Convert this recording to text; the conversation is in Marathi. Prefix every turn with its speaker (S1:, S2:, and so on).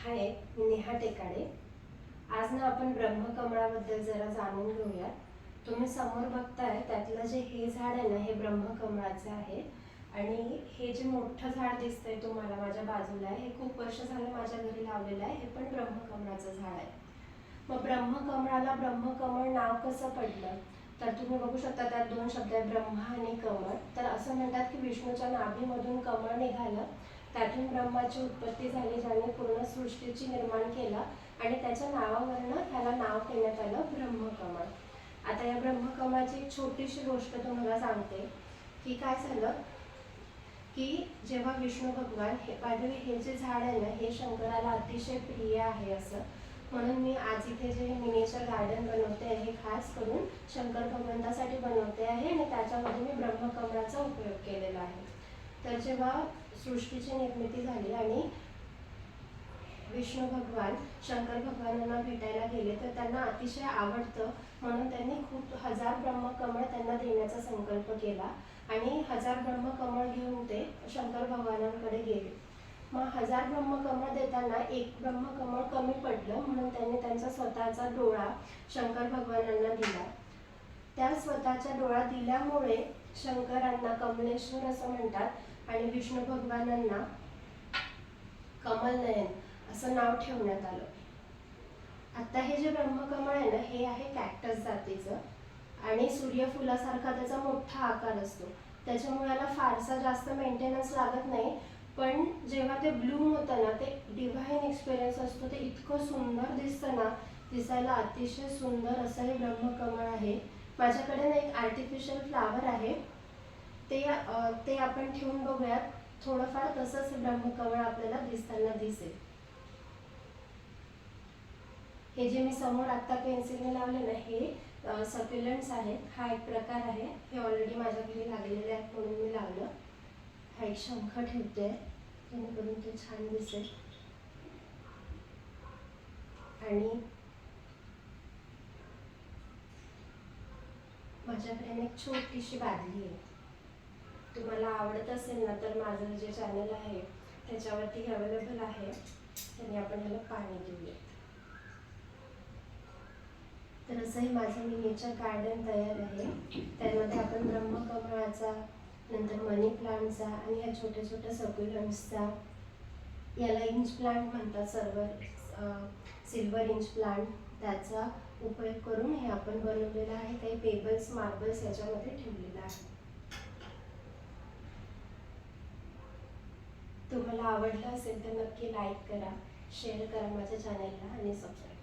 S1: हाय, मी नेहा टेकाडे। आज ना आपण ब्रह्मकमळाबद्दल जरा जाणून घेऊया। तुम्ही समोर बघताय त्यातलं जे हे झाड आहे ना, हे ब्रह्मकमळाचे आहे आणि हे जे मोठं झाड दिसतंय तुम्हाला माझ्या बाजूला, हे खूप वर्ष झालं माझ्या घरी लावलेलं आहे। हे पण ब्रह्मकमळाचं झाड आहे। मग ब्रह्मकमळाला ब्रह्मकमळ नाव कसं पडलं? तर तुम्ही बघू शकता त्यात दोन शब्द आहेत, ब्रह्मा आणि कमळ। तर असं म्हणतात की विष्णूच्या नाभीमधून कमळ निघालं, त्यातून ब्रह्माची उत्पत्ती झाली, ज्याने पूर्ण सृष्टीची निर्माण केलं आणि त्याच्या नावावरून त्याला नाव देण्यात आलं ब्रह्मकमळ। आता या ब्रह्मकमळाची एक छोटीशी गोष्ट तुम्हाला सांगते की काय झालं की जेव्हा विष्णू भगवान हे जे झाड आहे ना, हे शंकराला अतिशय प्रिय आहे असं म्हणून मी आज इथे जे मिनिएचर गार्डन बनवते आहे, हे खास करून शंकर भगवंतासाठी बनवते आहे आणि त्याच्यामध्ये मी ब्रह्मकमळाचा उपयोग केलेला आहे। तर जेव्हा सृष्टीची निर्मिती झाली आणि विष्णू भगवान शंकर भगवानांना भेटायला गेले, तर त्यांना अतिशय आवडतं म्हणून त्यांनी खूप 1000 ब्रह्मकमळ त्यांना देण्याचा संकल्प केला आणि 1000 ब्रह्मकमळ घेऊन ते शंकर भगवानांकडे गेले। मग 1000 ब्रह्मकमळ देताना एक ब्रह्मकमळ कमी पडलं म्हणून त्यांनी त्यांचा स्वतःचा डोळा शंकर भगवानांना दिला। त्या स्वतःचा डोळा दिल्यामुळे शंकरांना कमलेश्वर असं म्हणतात आणि विष्णू भगवानांना कमलनयन असं नाव ठेवण्यात आलं। आता हे जे ब्रह्मकमळ आहे ना, हे आहे कॅक्टस जातीचं आणि सूर्यफुलासारखा त्याचा मोठा आकार असतो, त्याच्यामुळे याला फारसा जास्त मेंटेनन्स लागत नाही। पण जेव्हा ते ब्लूम होतं ना, ते डिव्हाइन एक्सपिरियन्स असतो, ते इतकं सुंदर दिसतं ना, दिसायला अतिशय सुंदर असं हे ब्रह्मकमळ आहे। माझ्याकडे ना एक आर्टिफिशियल फ्लावर आहे, ते आपण ठेवून बघूयात। थोडंफार तसंच ब्रह्मकमळ आपल्याला दिसताना दिसेल। हे जे मी समोर आता पेन्सिलने लावले ना, हे सक्युलंट्स आहेत। हा एक प्रकार आहे, हे ऑलरेडी माझ्या घरी लागलेले आहेत म्हणून मी लावलं। हा एक शंख ठेवते जेणेकरून ते छान दिसेल आणि माझ्याकडे एक छोटीशी बादली आहे। तुम्हाला आवडत असेल ना, तर माझं जे चॅनल आहे त्याच्यावरती अवेलेबल आहे, त्याने आपण याला पाणी देऊया। तर असंही माझं मिनिएचर गार्डन तयार आहे। त्यामध्ये आपण ब्रह्मकमळाचा, नंतर मनी प्लांटचा आणि ह्या छोट्या छोट्या सक्युलंट्सचा, याला इंच प्लांट म्हणतात, सिल्वर इंच प्लांट, त्याचा उपयोग करून हे आपण बनवलेलं आहे। काही पेबल्स, मार्बल्स याच्यामध्ये ठेवलेलं आहे। तुम्हाला आवडलं असेल तर नक्की लाईक करा, शेअर करा माझ्या चॅनलला आणि सबस्क्राईब करा।